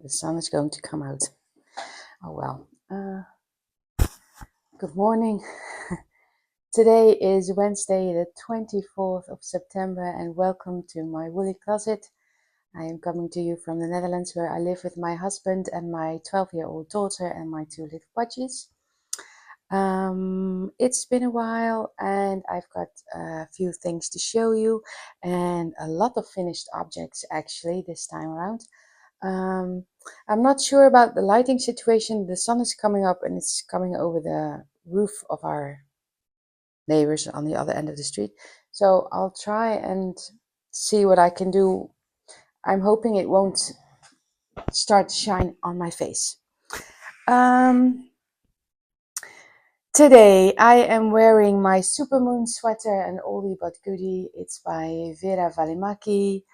The sun is going to come out. Oh well. Good morning. Today is Wednesday, the 24th of September, and welcome to my woolly closet. I am coming to you from the Netherlands, where I live with my husband and my 12-year-old daughter and my two little budgies. It's been a while, and I've got a few things to show you, and a lot of finished objects actually this time around. I'm not sure about the lighting situation. The sun is coming up and it's coming over the roof of our neighbors on the other end of the street. So I'll try and see what I can do. I'm hoping it won't start to shine on my face. Today I am wearing my Supermoon sweater, an oldie but goodie. It's by Veera Välimäki.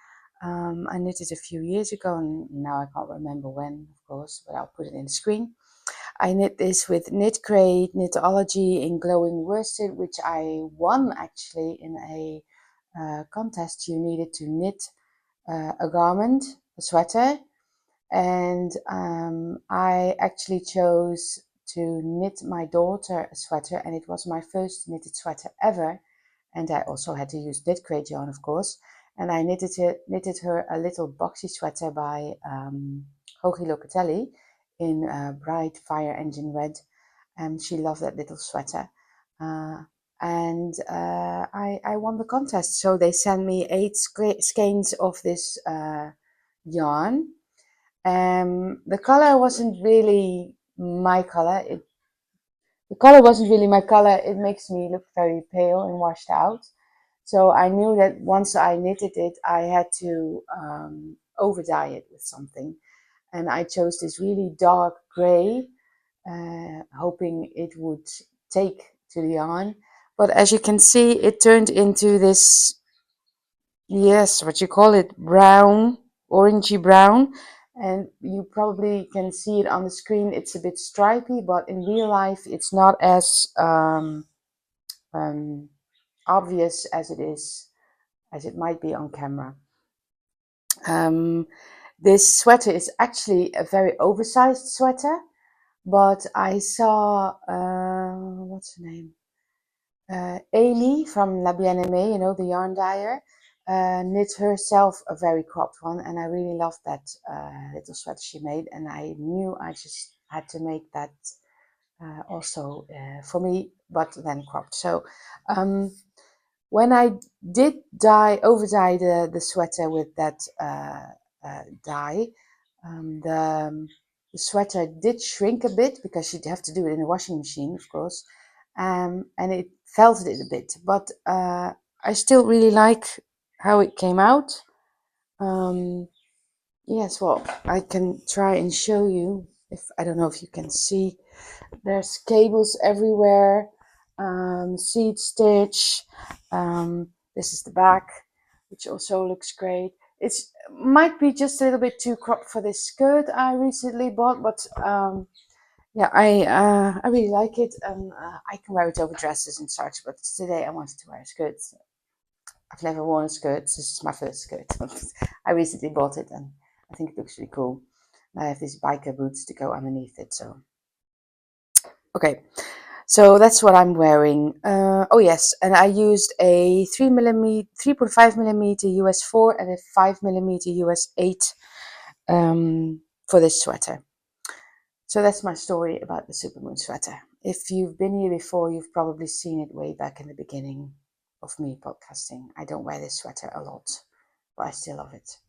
I knit it a few years ago, and now I can't remember when, of course, but I'll put it in the screen. I knit this with Knit Crate Knitology in glowing worsted, which I won actually in a contest. You needed to knit a garment, a sweater, and I actually chose to knit my daughter a sweater, and it was my first knitted sweater ever. And I also had to use Knit Crate yarn, of course. And I knitted her a little boxy sweater by Hoagie Locatelli in bright fire engine red. And she loved that little sweater. I won the contest. So they sent me 8 skeins of this yarn. The color wasn't really my color. The color wasn't really my color. It makes me look very pale and washed out. So I knew that once I knitted it, I had to over dye it with something. And I chose this really dark gray, hoping it would take to the yarn. But as you can see, it turned into this, yes, what you call it, brown, orangey brown. And you probably can see it on the screen. It's a bit stripy, but in real life, it's not as obvious as it might be on camera. This sweater is actually a very oversized sweater, but I saw what's her name, Amy from La Bien-Aimée, you know, the yarn dyer, knit herself a very cropped one, and I really loved that little sweater she made, and I knew I just had to make that also for me, but then cropped. So when I did over dye the sweater with that dye, the sweater did shrink a bit, because you'd have to do it in a washing machine, of course, and it felted it a bit, but I still really like how it came out. Yes, well, I can try and show you. I don't know if you can see. There's cables everywhere. Seed stitch. This is the back, which also looks great. It might be just a little bit too cropped for this skirt I recently bought, but yeah, I really like it, and I can wear it over dresses and such. But today I wanted to wear a skirt. I've never worn a skirt. This is my first skirt. I recently bought it, and I think it looks really cool. I have these biker boots to go underneath it, so okay. So that's what I'm wearing. Oh yes, and I used a 3.5 millimeter US 4 and a 5 millimeter US 8 for this sweater. So that's my story about the Supermoon sweater. If you've been here before, you've probably seen it way back in the beginning of me podcasting. I don't wear this sweater a lot, but I still love it.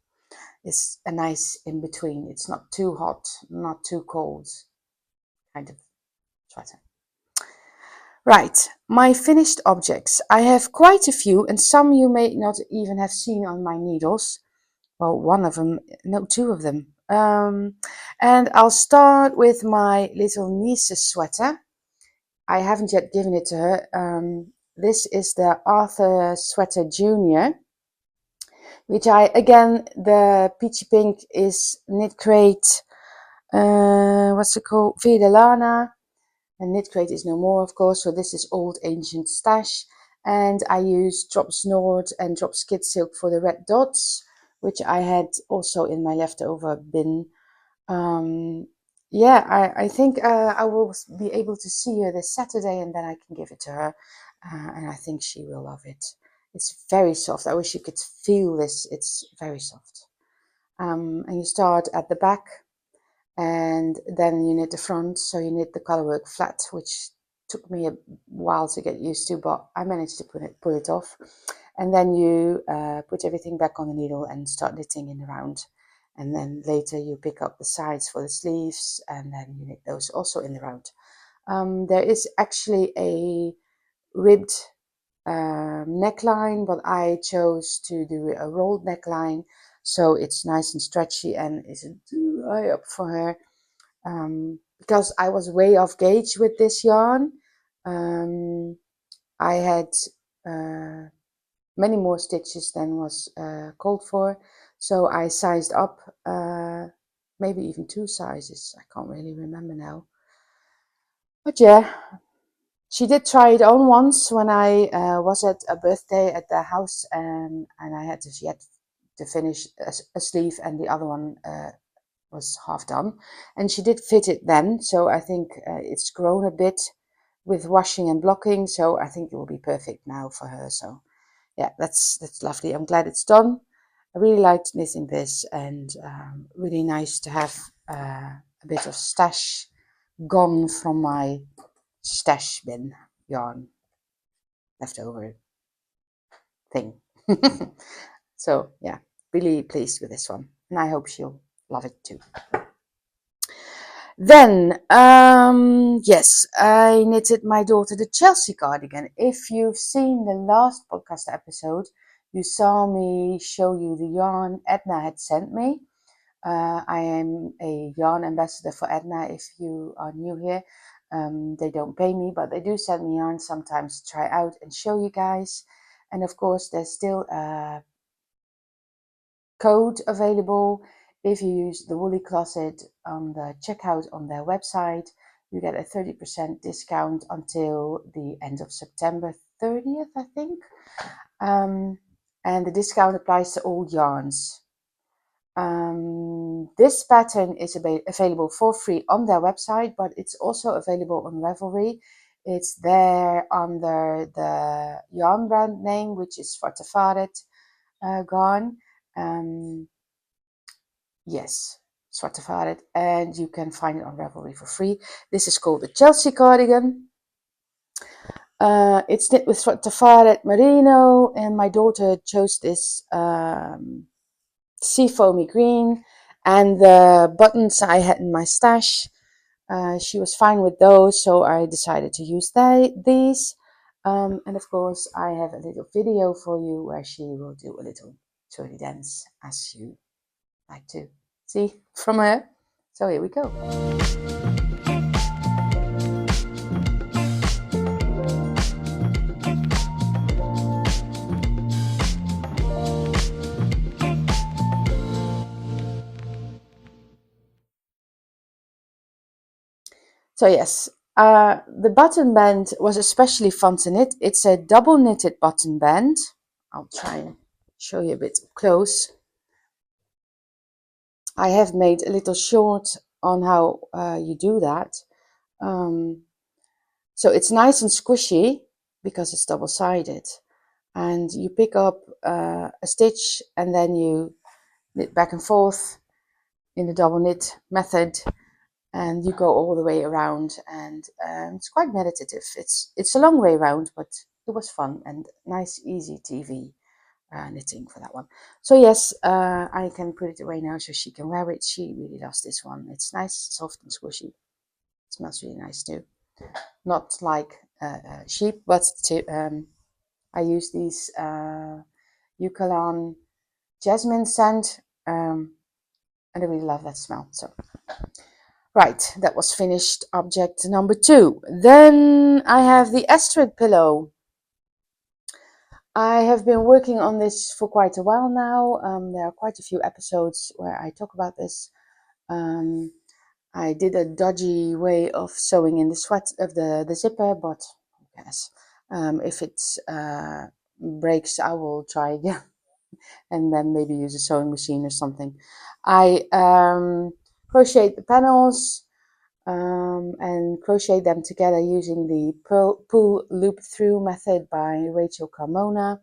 It's a nice in between. It's not too hot, not too cold kind of sweater. Right, my finished objects. I have quite a few, and some you may not even have seen on my needles. Well, two of them. And I'll start with my little niece's sweater. I haven't yet given it to her. This is the Arthur Sweater Junior, which the peachy pink is Knit Crate, what's it called? Via Lana. And Knit Crate is no more, of course, so this is Old Ancient Stash. And I used Drops Nord and Drops Kid Silk for the red dots, which I had also in my leftover bin. um, yeah, I think I will be able to see her this Saturday, and then I can give it to her, and I think she will love it. It's very soft. I wish you could feel this. It's very soft. And you start at the back, and then you knit the front. So you knit the colorwork flat, which took me a while to get used to, but I managed to pull it off. And then you put everything back on the needle and start knitting in the round. And then later you pick up the sides for the sleeves, and then you knit those also in the round. There is actually a ribbed neckline, but I chose to do a rolled neckline, so it's nice and stretchy and isn't too high up for her. Because I was way off gauge with this yarn. I had many more stitches than was called for, so I sized up, maybe even 2 sizes. I can't really remember now, but yeah, she did try it on once when I was at a birthday at their house, and I had to, she had to finish a sleeve, and the other one was half done, and she did fit it then. So I think it's grown a bit with washing and blocking, so I think it will be perfect now for her. So yeah, that's lovely. I'm glad it's done. I really liked knitting this, and really nice to have a bit of stash gone from my stash bin yarn leftover thing. So yeah, really pleased with this one, and I hope she'll love it too. Then, yes, I knitted my daughter the Chelsea cardigan. If you've seen the last podcast episode, you saw me show you the yarn Edna had sent me. I am a yarn ambassador for Edna. If you are new here, they don't pay me, but they do send me yarn sometimes to try out and show you guys. And of course, there's still a code available. If you use the Woolly Closet on the checkout on their website, you get a 30% discount until the end of September 30th, I think. And the discount applies to all yarns. This pattern is available for free on their website, but it's also available on Ravelry. It's there under the yarn brand name, which is Zwarte Varet garn. Yes, Zwarte Varet, and you can find it on Ravelry for free. This is called the Chelsea cardigan. It's knit with Zwarte Varet merino, and my daughter chose this sea foamy green, and the buttons I had in my stash, she was fine with those, so I decided to use these. And of course, I have a little video for you where she will do a little twirly dance, as you like to see from her. So here we go. So yes, the button band was especially fun to knit. It's a double knitted button band. I'll try and show you a bit close. I have made a little short on how you do that. So it's nice and squishy because it's double-sided. And you pick up a stitch, and then you knit back and forth in the double knit method, and you go all the way around, and it's quite meditative. It's a long way around, but it was fun and nice, easy TV knitting for that one. So yes, I can put it away now so she can wear it. She really loves this one. It's nice, soft and squishy. It smells really nice too. Not like sheep, but I use these Eucalan jasmine scent, and I really love that smell. So right, that was finished object number 2. Then I have the Astrid pillow. I have been working on this for quite a while now. There are quite a few episodes where I talk about this. I did a dodgy way of sewing in the sweat of the zipper, but yes, if it breaks, I will try again, and then maybe use a sewing machine or something. I crochet the panels and crochet them together using the pull loop through method by Rachel Carmona.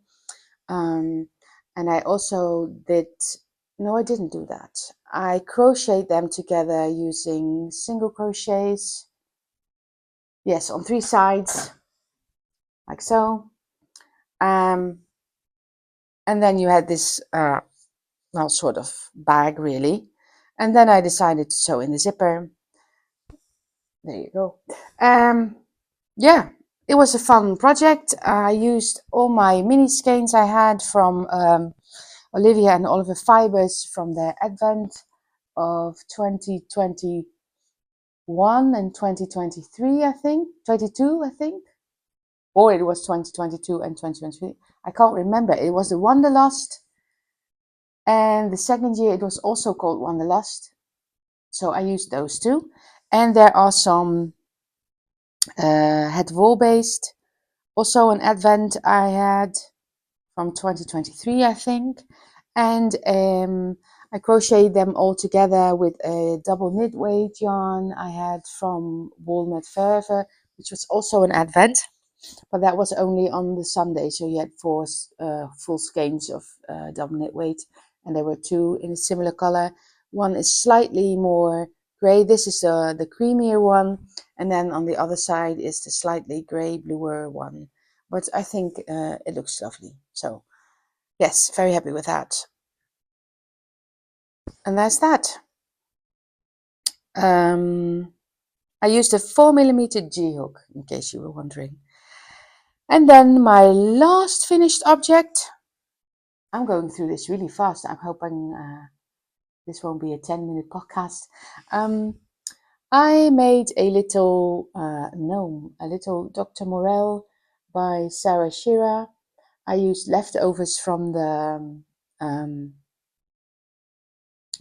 And I also did, no, I didn't do that. I crocheted them together using single crochets. Yes, on 3 sides, like so. And then you had this, well, sort of bag really. And then I decided to sew in the zipper. There you go. Yeah, it was a fun project. I used all my mini skeins I had from Olivia and Oliver Fibers from their advent of 2021 and 2023, I think. 22, I think. Or it was 2022 and 2023. I can't remember. It was the Wanderlust. And the second year it was also called Wanderlust. So I used those two. And there are some het wool based. Also an advent I had from 2023, I think. And I crocheted them all together with a double knit weight yarn I had from Walnut Verve, which was also an advent, but that was only on the Sunday. So you had 4 full skeins of double knit weight, and there were 2 in a similar color. One is slightly more gray. This is the creamier one, and then on the other side is the slightly gray bluer one. But I think it looks lovely. So yes, very happy with that. And that's that. I used a 4mm G-hook, in case you were wondering. And then my last finished object, I'm going through this really fast. I'm hoping this won't be a 10-minute podcast. I made a little gnome, a little Dr. Morel by Sarah Shearer. I used leftovers from the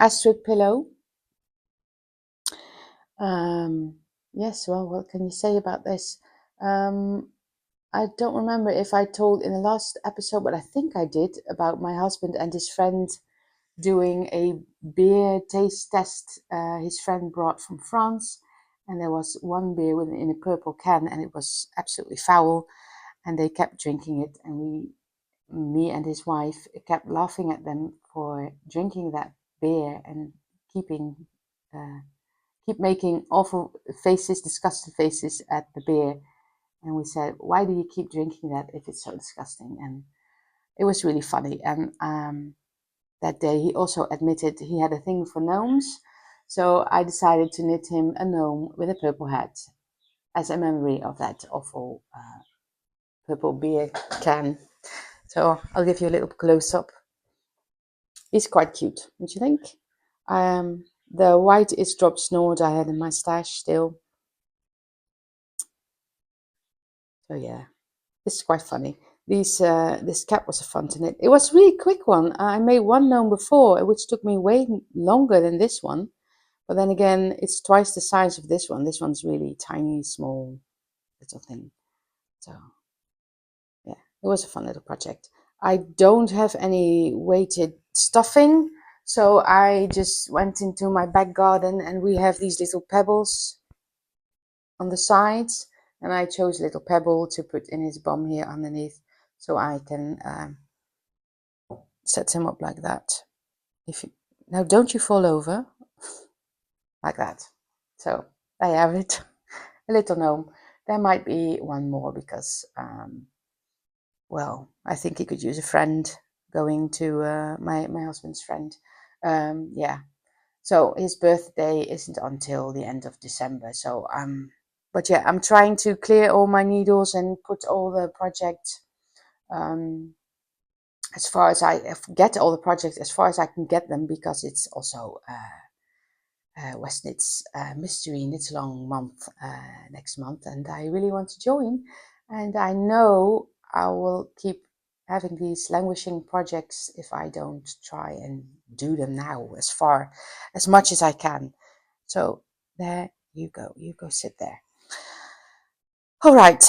Astrid pillow. Yes, well, what can you say about this? I don't remember if I told in the last episode, but I think I did, about my husband and his friend doing a beer taste test his friend brought from France. And there was one beer in a purple can, and it was absolutely foul. And they kept drinking it, and me and his wife, kept laughing at them for drinking that beer and keep making awful faces, disgusted faces at the beer. And we said, why do you keep drinking that if it's so disgusting? And it was really funny. And that day he also admitted he had a thing for gnomes. So I decided to knit him a gnome with a purple hat as a memory of that awful purple beer can. So I'll give you a little close up. He's quite cute, don't you think? The white is drop snort I had in my stash still. So yeah, this is quite funny. This cap was a fun to knit. It was a really quick one. I made one gnome before, which took me way longer than this one. But then again, it's twice the size of this one. This one's really tiny, small little thing. So yeah, it was a fun little project. I don't have any weighted stuffing, so I just went into my back garden and we have these little pebbles on the sides, and I chose a little pebble to put in his bum here underneath, so I can set him up like that. Now don't you fall over, like that. So I have it, a little gnome. There might be one more because, well, I think he could use a friend going to my husband's friend. Yeah. So his birthday isn't until the end of December. So but yeah, I'm trying to clear all my needles and put all the projects as far as I get all the projects as far as I can get them, because it's also Westknits Mystery Knit Along month next month, and I really want to join. And I know I will keep having these languishing projects if I don't try and do them now as much as I can. So there you go. You go sit there. All right.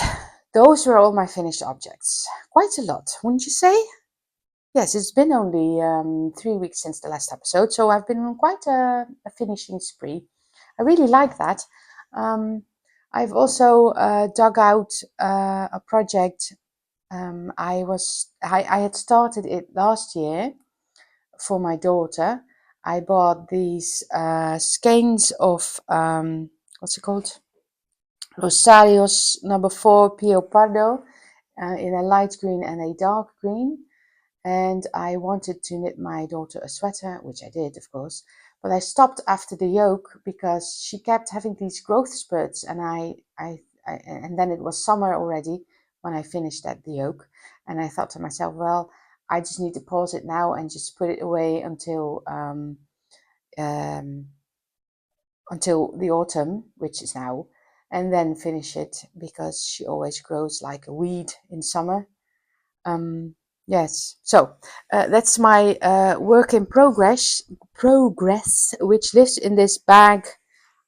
Those were all my finished objects. Quite a lot, wouldn't you say? yes, it's been only 3 weeks since the last episode, so I've been on quite a finishing spree. I really like that. I've also dug out a project. I had started it last year for my daughter. I bought these skeins of what's it called? Rosarios number 4 Pio Pardo in a light green and a dark green. And I wanted to knit my daughter a sweater, which I did, of course. But I stopped after the yoke because she kept having these growth spurts, and and then it was summer already when I finished at the yoke, and I thought to myself, well, I just need to pause it now and just put it away um, until the autumn, which is now, and then finish it because she always grows like a weed in summer. Yes, so that's my work in progress, which lives in this bag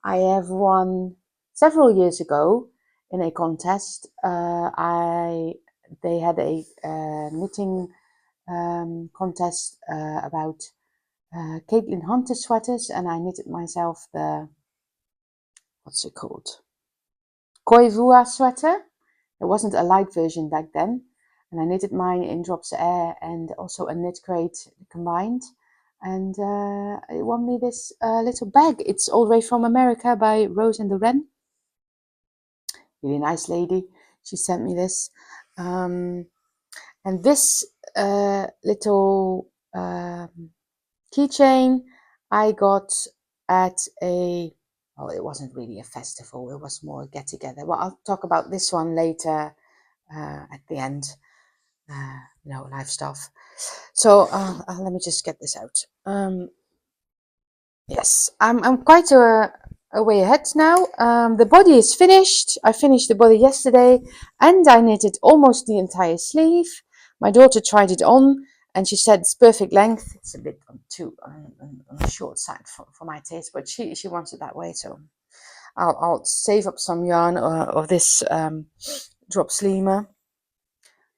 I have won several years ago in a contest. They had a knitting contest about Caitlin Hunter sweaters, and I knitted myself the, what's it called? Koivua sweater. There wasn't a light version back then, and I knitted mine in Drops Air and also a knit crate combined, and it won me this little bag. It's all the way from America by Rose and the Wren. Really nice lady. She sent me this, and this little keychain I got at a, well, it wasn't really a festival, it was more a get together. Well, I'll talk about this one later at the end, life stuff. So let me just get this out. Yes, I'm quite a way ahead now. The body is finished. I finished the body yesterday, and I knitted almost the entire sleeve. My daughter tried it on, and she said it's perfect length. It's a bit on the short side for my taste, but she wants it that way, so I'll save up some yarn of this drop sleemer.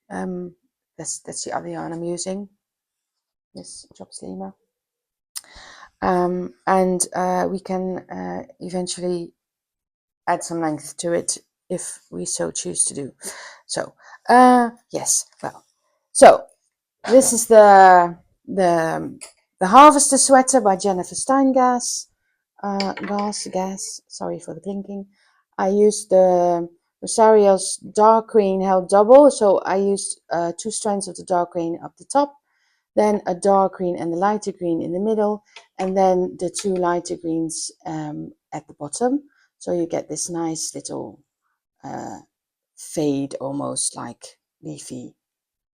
That's the other yarn I'm using. This drop sleemer. And we can eventually add some length to it if we so choose to do. So yes, well, so this is the Harvester sweater by Jennifer Steingas. Gas. Sorry for the clinking. I used the Rosario's dark green held double, so I used 2 strands of the dark green up the top, then a dark green and a lighter green in the middle, and then the 2 lighter greens at the bottom. So you get this nice little fade, almost like leafy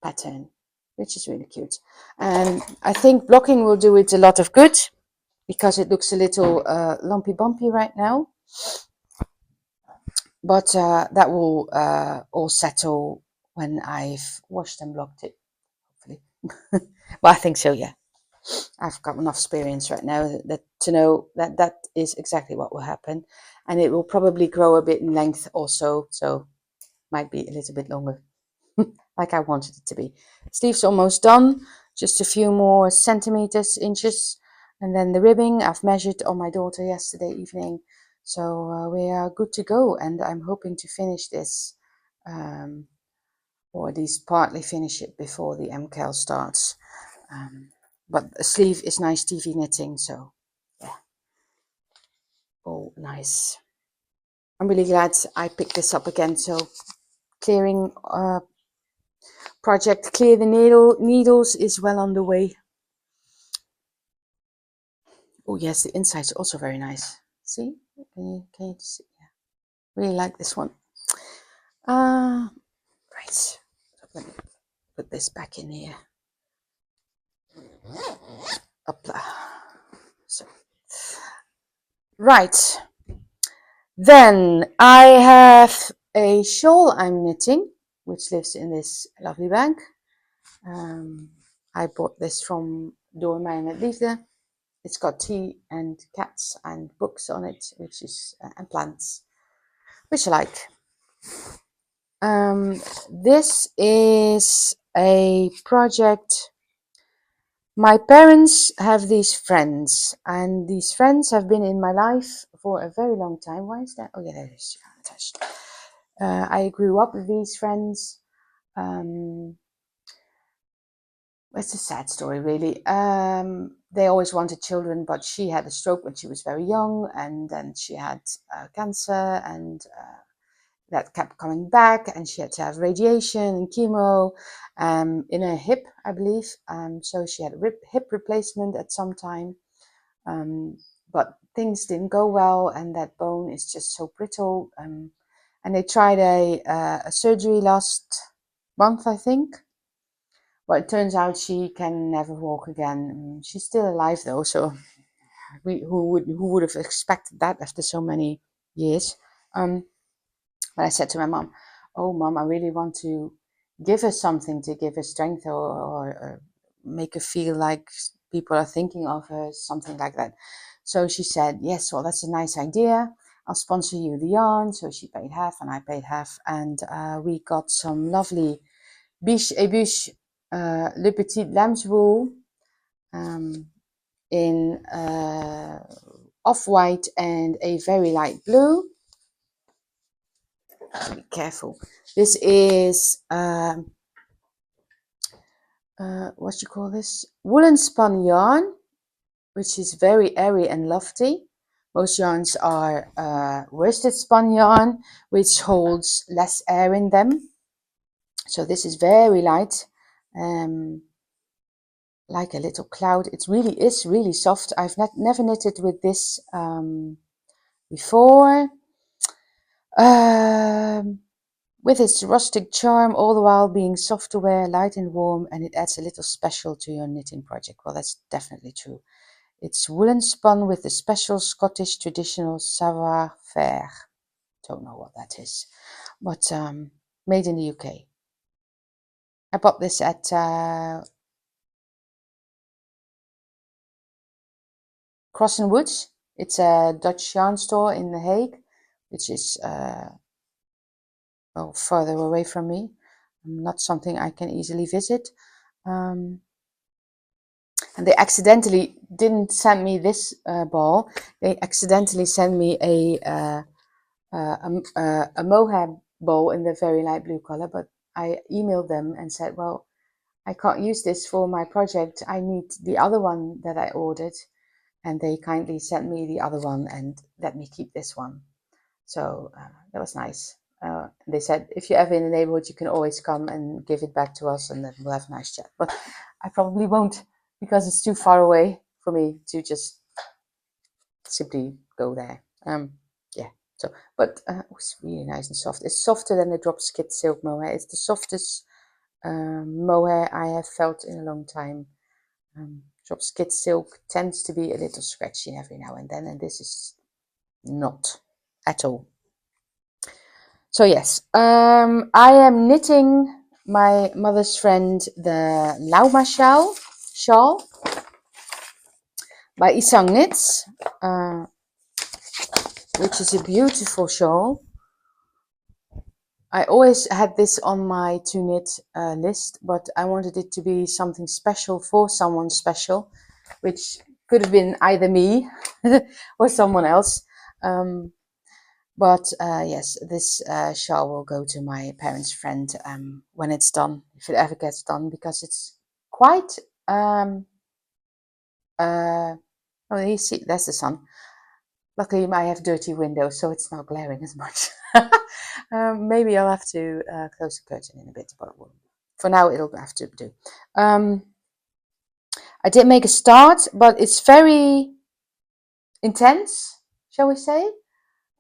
pattern, which is really cute. And I think blocking will do it a lot of good because it looks a little lumpy bumpy right now. But that will all settle when I've washed and blocked it, hopefully. Well, I think so, yeah. I've got enough experience right now to know that is exactly what will happen, and it will probably grow a bit in length also, so might be a little bit longer, like I wanted it to be. Sleeve's almost done, just a few more centimeters, inches, and then the ribbing I've measured on my daughter yesterday evening, so we are good to go, and I'm hoping to finish this, or at least partly finish it before the MCAL starts. But a sleeve is nice TV knitting, so yeah. Oh, nice. I'm really glad I picked this up again. So clearing project Clear the Needles is well on the way. Oh yes, the inside's also very nice. See? Can you see? Yeah. Really like this one. Right. Let me put this back in here. Upla. So. Right. Then I have a shawl I'm knitting, which lives in this lovely bag. I bought this from Door Mij met Liefde. It's got tea and cats and books on it, which is and plants, which I like. This is a project My parents have these friends, and these friends have been in my life for a very long time. Why is that? Oh yeah, there it is. Attached. I grew up with these friends. Um, it's a sad story, really. They always wanted children, but she had a stroke when she was very young, and then she had cancer, and that kept coming back, and she had to have radiation and chemo in her hip, I believe. So she had a hip replacement at some time. But things didn't go well, and that bone is just so brittle. And they tried a surgery last month, I think. Well, it turns out she can never walk again. She's still alive though, so who would have expected that after so many years? But I said to my mom, "Oh, mom, I really want to give her something to give her strength, or make her feel like people are thinking of her, something like that." So she said, "Yes, well, that's a nice idea. I'll sponsor you the yarn." So she paid half and I paid half, and we got some lovely biche et bûche Le Petit Lamb's wool um, in off-white and a very light blue. Be careful. This is what you call this? Woolen spun yarn, which is very airy and lofty. Most yarns are worsted spun yarn, which holds less air in them. So this is very light, like a little cloud. It really is really soft. I've never knitted with this before. With its rustic charm, all the while being soft to wear, light and warm, and it adds a little special to your knitting project. Well, that's definitely true. It's woolen spun with the special Scottish traditional savoir-faire. Don't know what that is, but made in the UK. I bought this at Cross and Woods. It's a Dutch yarn store in The Hague, which is further away from me. Not something I can easily visit. And they accidentally didn't send me this ball. They accidentally sent me a mohair bowl in the very light blue color, but I emailed them and said, well, I can't use this for my project. I need the other one that I ordered. And they kindly sent me the other one and let me keep this one. So that was nice. They said, if you're ever in the neighborhood, you can always come and give it back to us, and then we'll have a nice chat. But I probably won't, because it's too far away for me to just simply go there. Yeah. So, but it was really nice and soft. It's softer than the drop skid silk mohair. It's the softest mohair I have felt in a long time. Drop skid silk tends to be a little scratchy every now and then, and this is not at all. So yes, I am knitting my mother's friend the Lauma shawl by Isang Knits, which is a beautiful shawl. I always had this on my to knit list, but I wanted it to be something special for someone special, which could have been either me or someone else. But yes, this shawl will go to my parents' friend when it's done, if it ever gets done, because it's quite. Oh, you see, that's the sun. Luckily, I have dirty windows, so it's not glaring as much. Maybe I'll have to close the curtain in a bit, but for now it'll have to do. I did make a start, but it's very intense, shall we say.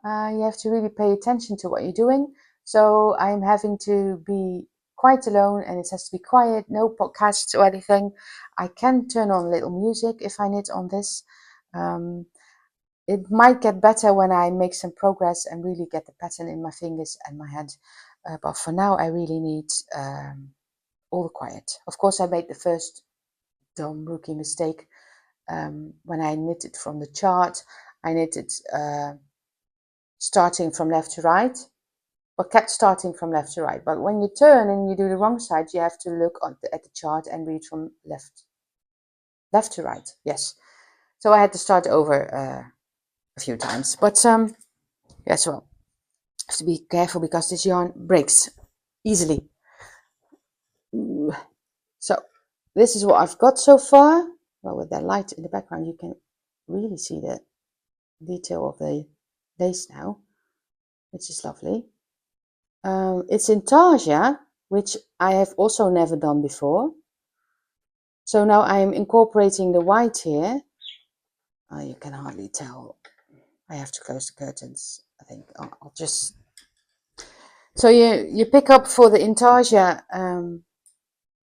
You have to really pay attention to what you're doing. So I'm having to be quite alone, and it has to be quiet, no podcasts or anything. I can turn on a little music if I knit on this. It might get better when I make some progress and really get the pattern in my fingers and my hand. But for now, I really need all the quiet. Of course, I made the first dumb rookie mistake when I knitted from the chart. I knitted starting from left to right, but kept starting from left to right. But when you turn and you do the wrong side, you have to look at the chart and read from left left to right, yes. So I had to start over a few times, but yeah, so I have to be careful because this yarn breaks easily. So this is what I've got so far. Well, with that light in the background, you can really see the detail of the lace now, which is lovely. It's intarsia, which I have also never done before. So now I am incorporating the white here. You can hardly tell. I have to close the curtains, I think. I'll just... So you pick up for the intarsia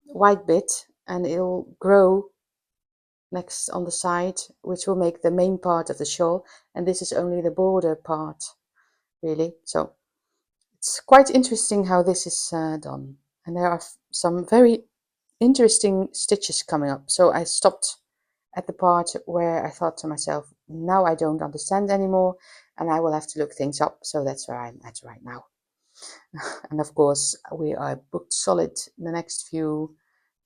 white bit, and it'll grow next on the side, which will make the main part of the shawl. And this is only the border part, really. So it's quite interesting how this is done. And there are some very interesting stitches coming up. So I stopped at the part where I thought to myself, now I don't understand anymore, and I will have to look things up. So that's where I'm at right now. And of course, we are booked solid the next few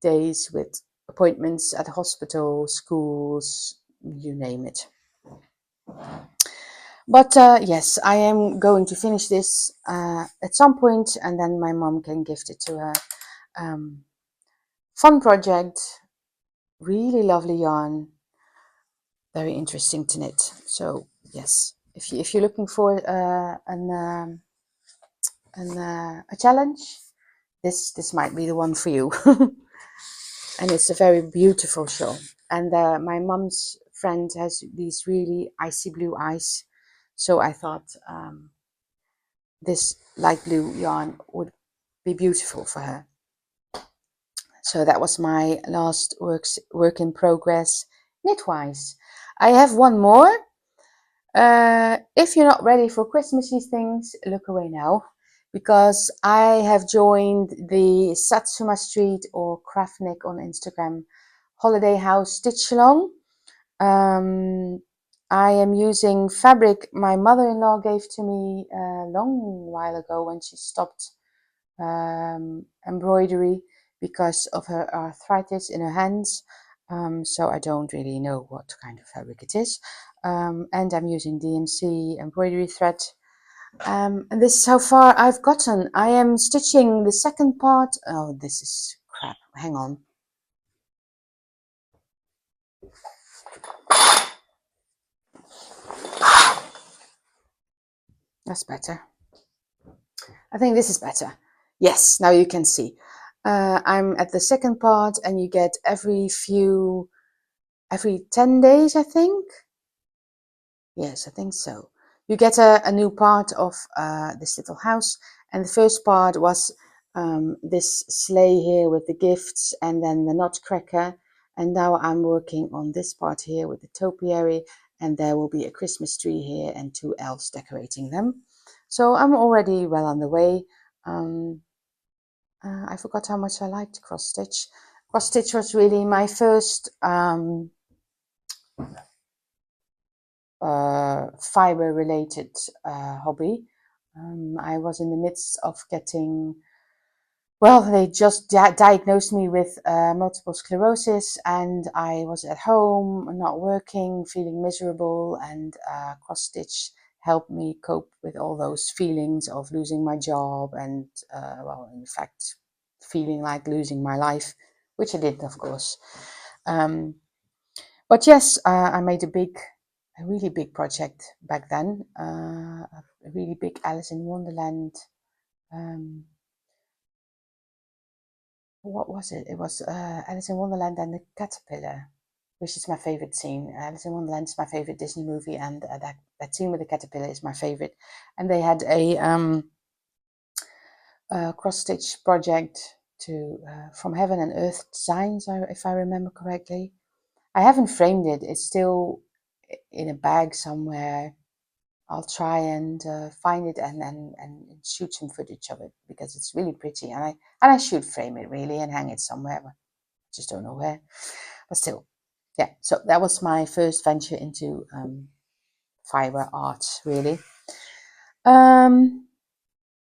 days with appointments at the hospital, schools, you name it. But yes, I am going to finish this at some point, and then my mom can gift it to her. Fun project, really lovely yarn, very interesting to knit. So yes, if you're looking for a challenge, this might be the one for you. And it's a very beautiful shawl. And my mom's friend has these really icy blue eyes, so I thought this light blue yarn would be beautiful for her. So that was my last work in progress knitwise. I have one more. If you're not ready for Christmassy things, look away now, because I have joined the Satsuma Street or Craft Knit on Instagram holiday house stitch along. I am using fabric my mother-in-law gave to me a long while ago when she stopped embroidery because of her arthritis in her hands. So I don't really know what kind of fabric it is. And I'm using DMC embroidery thread. And this is how far I've gotten. I am stitching the second part. Oh, this is crap. Hang on. That's better. I think this is better. Yes, now you can see. I'm at the second part, and you get every 10 days, I think. Yes, I think so. You get a new part of this little house, and the first part was this sleigh here with the gifts and then the nutcracker, and now I'm working on this part here with the topiary, and there will be a Christmas tree here and 2 elves decorating them. So I'm already well on the way. I forgot how much I liked cross stitch. Cross stitch was really my first fiber related hobby. I was in the midst of getting, well, they just diagnosed me with multiple sclerosis, and I was at home, not working, feeling miserable, and cross stitch helped me cope with all those feelings of losing my job and, well, in fact, feeling like losing my life, which I did, of course. But yes, I made a really big project back then, a really big Alice in Wonderland. What was it? It was Alice in Wonderland and the Caterpillar, which is my favorite scene. Alice in Wonderland is my favorite Disney movie, and that scene with the caterpillar is my favorite. And they had a cross stitch project to From Heaven and Earth Designs, if I remember correctly. I haven't framed it. It's still in a bag somewhere. I'll try and find it and shoot some footage of it, because it's really pretty, and I should frame it really and hang it somewhere, but I just don't know where. But still, yeah. So that was my first venture into fiber art, really.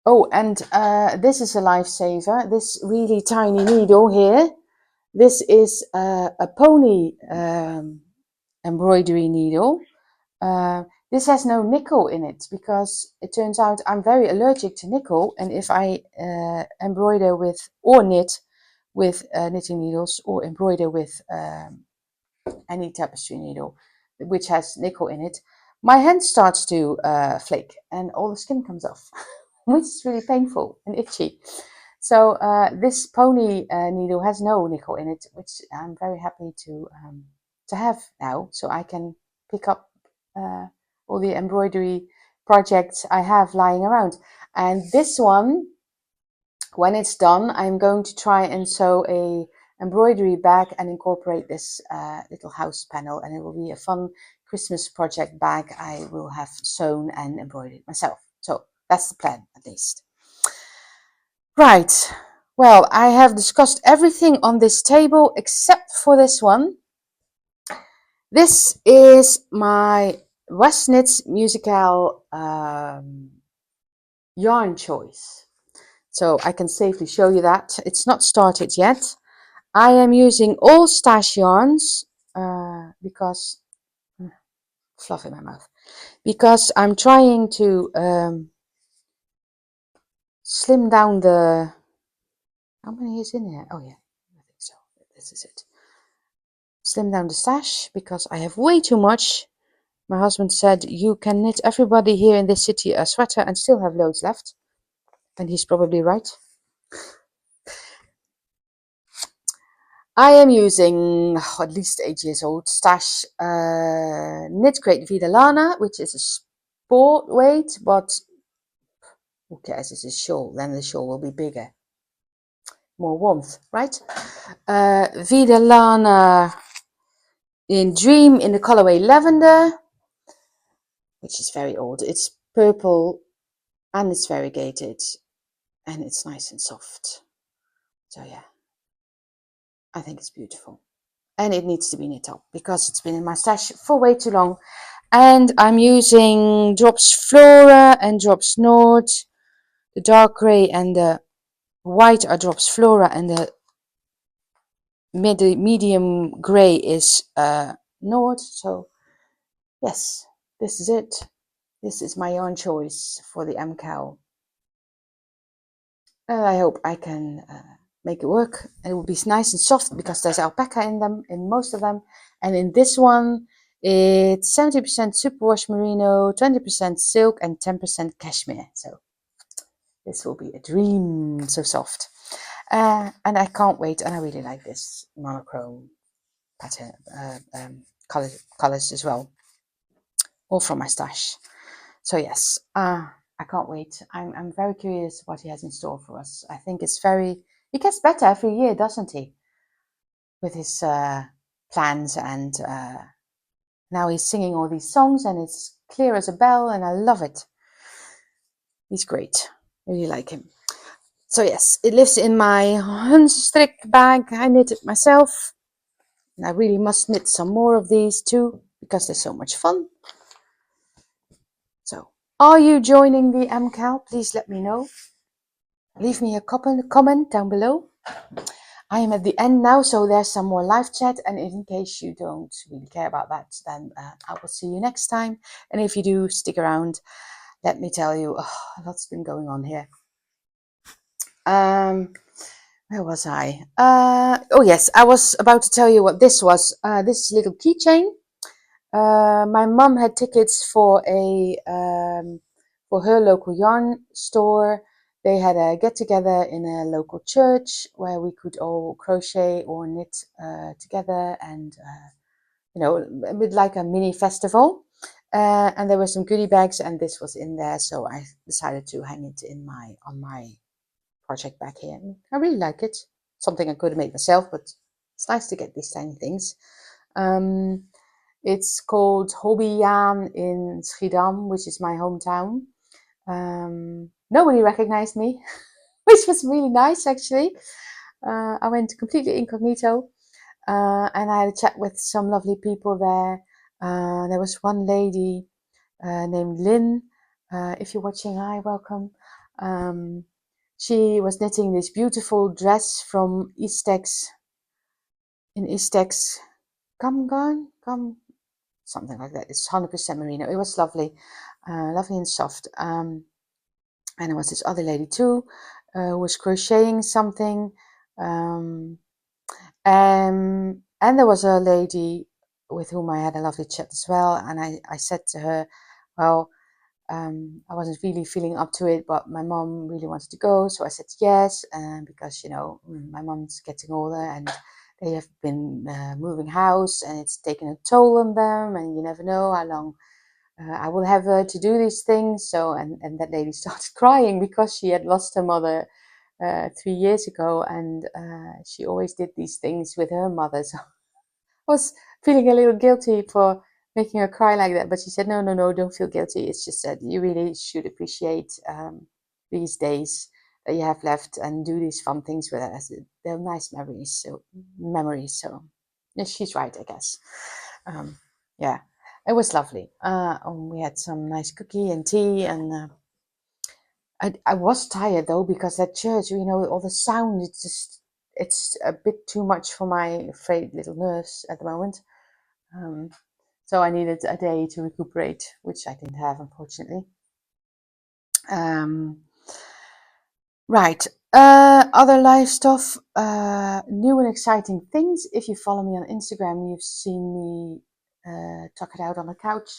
Oh, and this is a lifesaver. This really tiny needle here. This is a pony embroidery needle. This has no nickel in it because it turns out I'm very allergic to nickel, and if I embroider with or knit with knitting needles or embroider with any tapestry needle which has nickel in it, my hand starts to flake and all the skin comes off, which is really painful and itchy. So this pony needle has no nickel in it, which I'm very happy to have now, so I can pick up all the embroidery projects I have lying around. And this one, when it's done, I'm going to try and sew a embroidery bag and incorporate this little house panel, and it will be a fun Christmas project bag I will have sewn and embroidered myself. So that's the plan, at least. Right, well, I have discussed everything on this table except for this one. This is my Westknits Musikal yarn choice. So I can safely show you that. It's not started yet. I am using all stash yarns because fluff in my mouth. Because I'm trying to slim down the. How many is in here? Oh yeah, I think so. This is it. Slim down the stash because I have way too much. My husband said you can knit everybody here in this city a sweater and still have loads left, and he's probably right. I am using at least 8 years old stash knit crate Veera Välimäki, which is a sport weight, but who cares? It's a shawl. Then the shawl will be bigger, more warmth, right? Veera Välimäki in Dream in the colorway Lavender, which is very old. It's purple and it's variegated and it's nice and soft. So yeah, I think it's beautiful. And it needs to be knit up because it's been in my stash for way too long. And I'm using Drops Flora and Drops Nord. The dark grey and the white are Drops Flora, and the medium grey is Nord. So yes, this is it. This is my yarn choice for the MCAL. I hope I can make it work. It will be nice and soft because there's alpaca in them, in most of them. And in this one, it's 70% superwash merino, 20% silk, and 10% cashmere. So this will be a dream, so soft. And I can't wait. And I really like this monochrome pattern, colors as well, all from my stash. So yes, I can't wait. I'm very curious what he has in store for us. I think it's he gets better every year, doesn't he? With his plans, and now he's singing all these songs and it's clear as a bell and I love it. He's great. I really like him. So yes, it lives in my Hunstrik bag. I knit it myself. And I really must knit some more of these too because they're so much fun. So, are you joining the MCAL? Please let me know. Leave me a comment down below. I am at the end now, so there's some more live chat. And in case you don't really care about that, then I will see you next time. And if you do, stick around. Let me tell you, a lot's been going on here. Where was I? Oh yes, I was about to tell you what this was. This little keychain. My mum had tickets for for her local yarn store. They had a get together in a local church where we could all crochet or knit together, and a bit like a mini festival. And there were some goodie bags, and this was in there, so I decided to hang it in on my project back here. And I really like it. Something I could have made myself, but it's nice to get these tiny things. It's called Hobbyjaan in Schiedam, which is my hometown. Nobody recognized me, which was really nice actually. I went completely incognito, and I had a chat with some lovely people there. There was one lady named Lynn. If you're watching, hi, welcome. She was knitting this beautiful dress from Istex in Istex, come, something like that. It's 100% merino. It was lovely, lovely and soft. And there was this other lady too, who was crocheting something. Um, and there was a lady with whom I had a lovely chat as well. And I said to her, well, I wasn't really feeling up to it, but my mom really wanted to go. So I said yes, because, you know, my mom's getting older and they have been moving house and it's taken a toll on them. And you never know how long I will have to do these things. So, and that lady started crying because she had lost her mother 3 years ago, and she always did these things with her mother. So I was feeling a little guilty for making her cry like that, but she said, no, no, no, don't feel guilty. It's just that you really should appreciate these days that you have left and do these fun things with us. They're nice memories. So yeah, she's right, I guess. Yeah, it was lovely. We had some nice cookie and tea, and I was tired though, because that church, you know, all the sound, it's a bit too much for my frayed little nerves at the moment. Um, so I needed a day to recuperate, which I didn't have, unfortunately. Um, right. Other live stuff, new and exciting things. If you follow me on Instagram, you've seen me tuck it out on the couch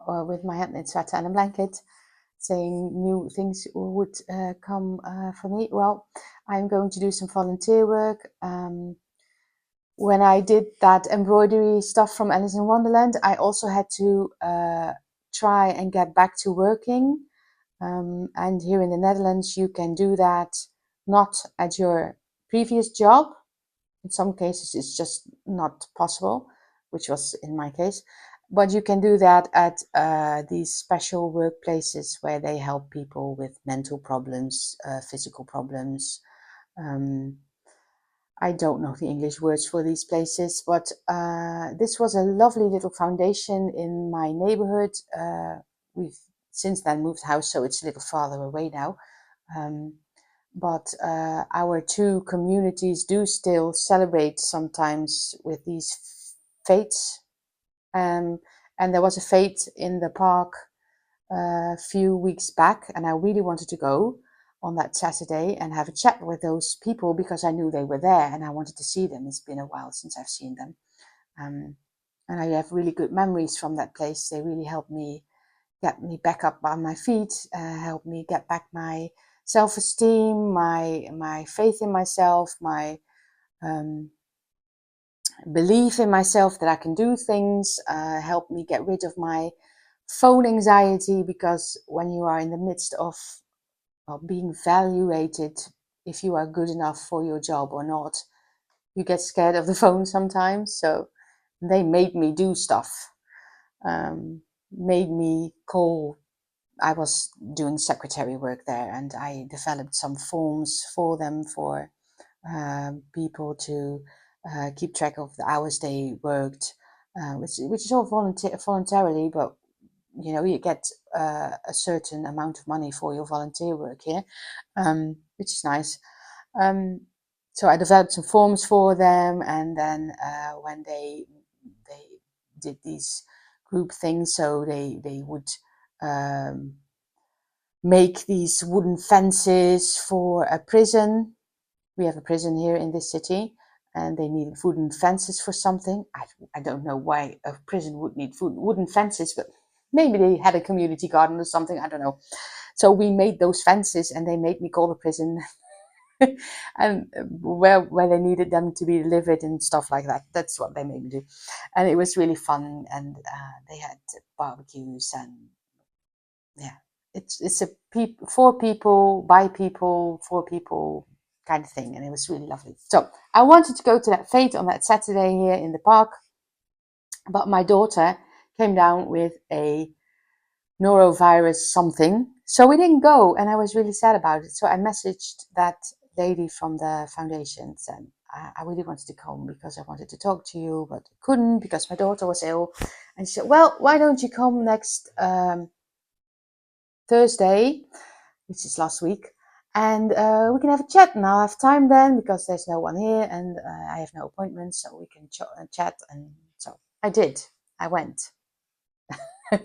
with my hand knit sweater and a blanket, saying new things would come for me. Well, I'm going to do some volunteer work. When I did that embroidery stuff from Alice in Wonderland, I also had to try and get back to working. And here in the Netherlands, you can do that not at your previous job. In some cases, it's just not possible, which was in my case. But you can do that at these special workplaces where they help people with mental problems, physical problems. Um, I don't know the English words for these places, but this was a lovely little foundation in my neighborhood. We've since then moved house, so it's a little farther away now. Um, but our two communities do still celebrate sometimes with these fetes. And there was a fete in the park a few weeks back, and I really wanted to go on that Saturday and have a chat with those people because I knew they were there and I wanted to see them. It's been a while since I've seen them. Um, and I have really good memories from that place. They really helped me get me back up on my feet, helped me get back my self-esteem, my faith in myself, my um, belief in myself that I can do things, helped me get rid of my phone anxiety, because when you are in the midst of being evaluated if you are good enough for your job or not, you get scared of the phone sometimes. So they made me do stuff, made me call. I was doing secretary work there, and I developed some forms for them for people to keep track of the hours they worked, which is all voluntarily, but you know, you get a certain amount of money for your volunteer work here, which is nice. So I developed some forms for them, and then when they did these group things, so they would um, make these wooden fences for a prison. We have a prison here in this city, and they needed wooden fences for something. I don't know why a prison would need wooden fences, but maybe they had a community garden or something. I don't know. So we made those fences, and they made me call the prison and where they needed them to be delivered and stuff like that. That's what they made me do, and it was really fun. And they had barbecues, and yeah, it's a for people, by people, for people kind of thing, and it was really lovely. So I wanted to go to that fete on that Saturday here in the park, but my daughter came down with a norovirus something, so we didn't go, and I was really sad about it. So I messaged that lady from the foundation, said I really wanted to come because I wanted to talk to you, but couldn't because my daughter was ill. And she said, well, why don't you come next Thursday, which is last week, and we can have a chat, and I'll have time then because there's no one here, and I have no appointments, so we can chat. And so I did. I went.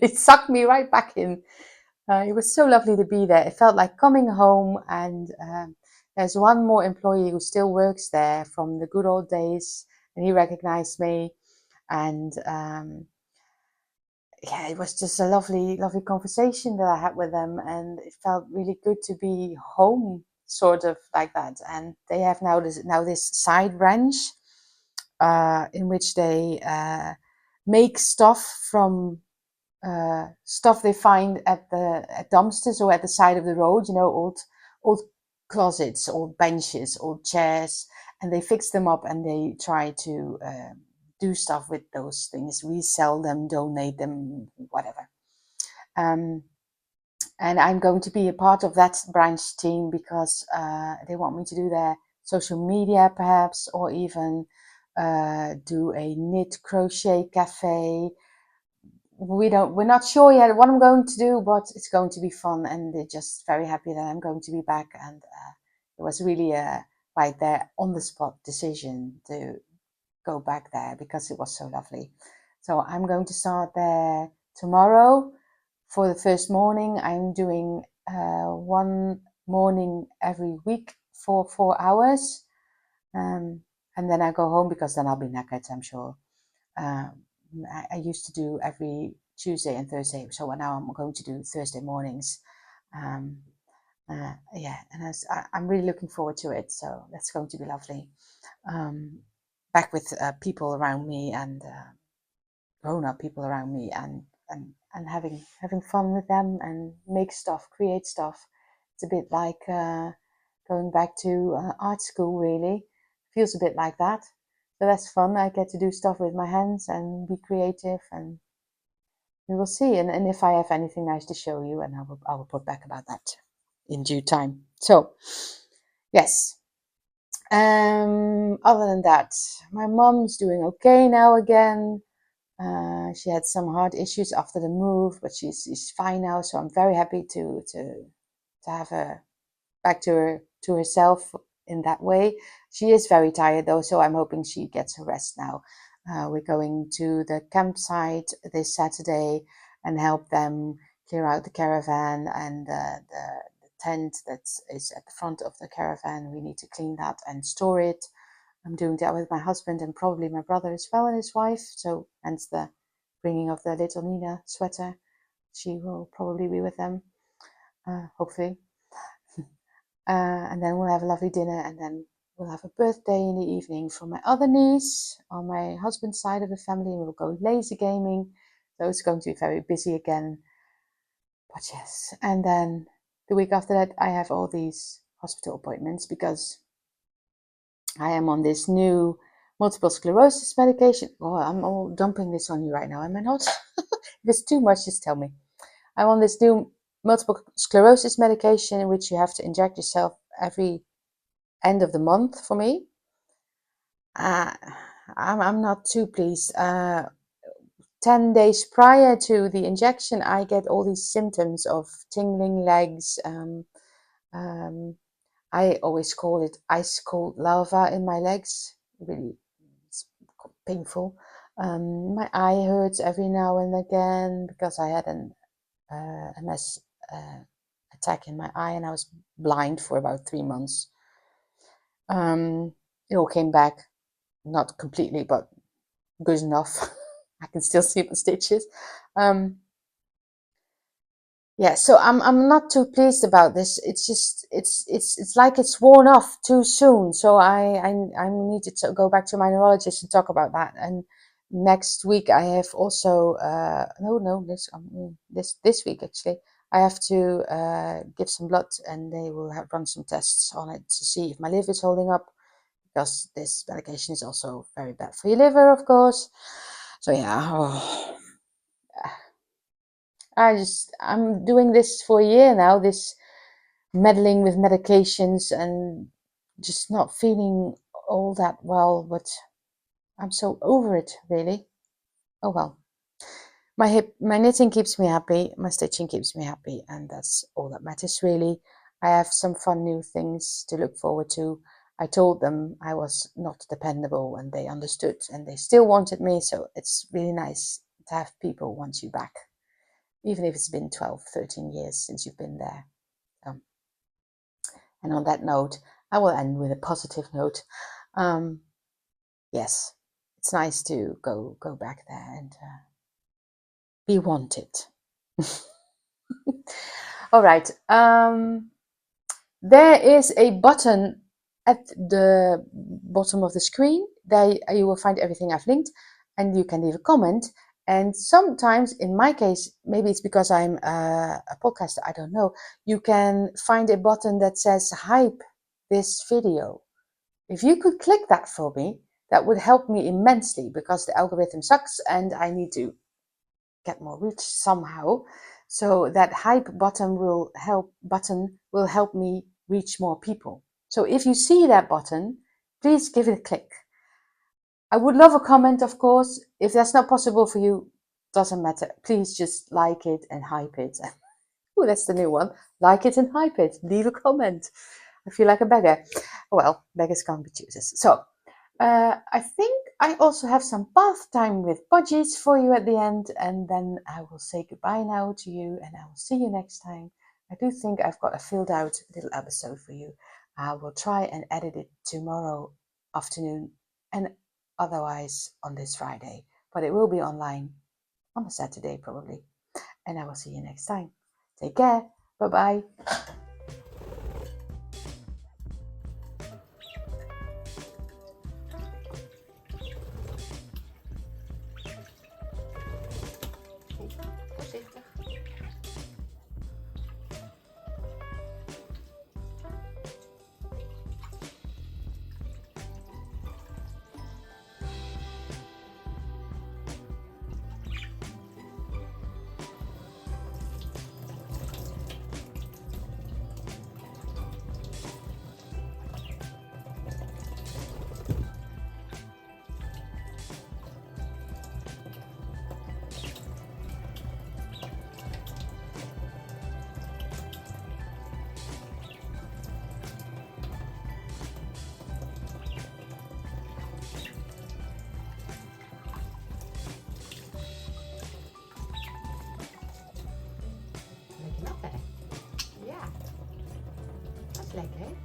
It sucked me right back in. It was so lovely to be there. It felt like coming home, and there's one more employee who still works there from the good old days, and he recognized me. And yeah, it was just a lovely, lovely conversation that I had with them, and it felt really good to be home, sort of like that. And they have now this side branch in which they make stuff from stuff they find at dumpsters or at the side of the road. You know, old closets, old benches, old chairs, and they fix them up and they try to do stuff with those things, resell them, donate them, whatever. Um, and I'm going to be a part of that branch team because they want me to do their social media, perhaps, or even do a knit crochet cafe. We're not sure yet what I'm going to do, but it's going to be fun, and they're just very happy that I'm going to be back. And it was really a right there on the spot decision to go back there because it was so lovely. So I'm going to start there tomorrow. For the first morning, I'm doing one morning every week for 4 hours, and then I go home because then I'll be knackered, I'm sure. I used to do every Tuesday and Thursday, so now I'm going to do Thursday mornings. Yeah, and I'm really looking forward to it. So that's going to be lovely. Back with people around me, and grown-up people around me, and having fun with them and make stuff, create stuff. It's a bit like going back to art school, really. Feels a bit like that. So that's fun. I get to do stuff with my hands and be creative, and we will see. And if I have anything nice to show you, and I will put back about that in due time. So yes. Other than that, my mom's doing okay now again. She had some heart issues after the move, but she's fine now. So I'm very happy to have her back to herself in that way. She is very tired though, so I'm hoping she gets her rest now. We're going to the campsite this Saturday and help them clear out the caravan and the tent that is at the front of the caravan. We need to clean that and store it. I'm doing that with my husband and probably my brother as well and his wife. So hence the bringing of the little Nina sweater. She will probably be with them, hopefully. And then we'll have a lovely dinner, and then we'll have a birthday in the evening for my other niece on my husband's side of the family, and we'll go laser gaming. So it's going to be very busy again. But yes, and then the week after that, I have all these hospital appointments because I am on this new multiple sclerosis medication. Oh, I'm all dumping this on you right now, am I not? If it's too much, just tell me. I'm on this new multiple sclerosis medication in which you have to inject yourself every end of the month for me. I'm not too pleased. 10 days prior to the injection, I get all these symptoms of tingling legs. I always call it ice cold lava in my legs. Really, it's painful. My eye hurts every now and again because I had an MS attack in my eye and I was blind for about 3 months. It all came back, not completely, but good enough. I can still see the stitches. Yeah, so I'm not too pleased about this. It's just it's like it's worn off too soon. So I need to go back to my neurologist and talk about that. And next week I have also this week actually I have to give some blood, and they will run some tests on it to see if my liver is holding up, because this medication is also very bad for your liver, of course. So yeah, I'm doing this for a year now, this meddling with medications and just not feeling all that well, but I'm so over it, really. Oh well. My knitting keeps me happy, my stitching keeps me happy, and that's all that matters, really. I have some fun new things to look forward to. I told them I was not dependable and they understood and they still wanted me. So it's really nice to have people want you back, even if it's been 12, 13 years since you've been there. And on that note, I will end with a positive note. Yes, it's nice to go back there and be wanted. All right. There is a button at the bottom of the screen. There you will find everything I've linked, and you can leave a comment. And sometimes, in my case, maybe it's because I'm a podcaster, I don't know, you can find a button that says hype this video. If you could click that for me, that would help me immensely, because the algorithm sucks and I need to get more reach somehow. So that hype button will help me reach more people. So if you see that button, please give it a click. I would love a comment, of course. If that's not possible for you, doesn't matter. Please just like it and hype it. Oh, that's the new one. Like it and hype it. Leave a comment. I feel like a beggar. Well, beggars can't be choosers. So I think I also have some bath time with budgies for you at the end, and then I will say goodbye now to you, and I will see you next time. I do think I've got a filled out little episode for you. I will try and edit it tomorrow afternoon, and otherwise on this Friday, but it will be online on a Saturday probably. And I will see you next time. Take care. Bye bye. Voorzichtig. Ja, dat is lekker, hè?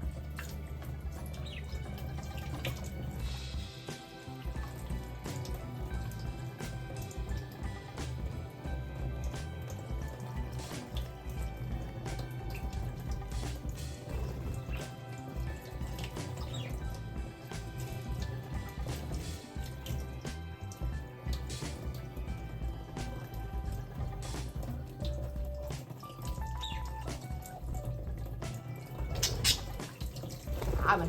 Samen.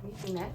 Niet doen, hè?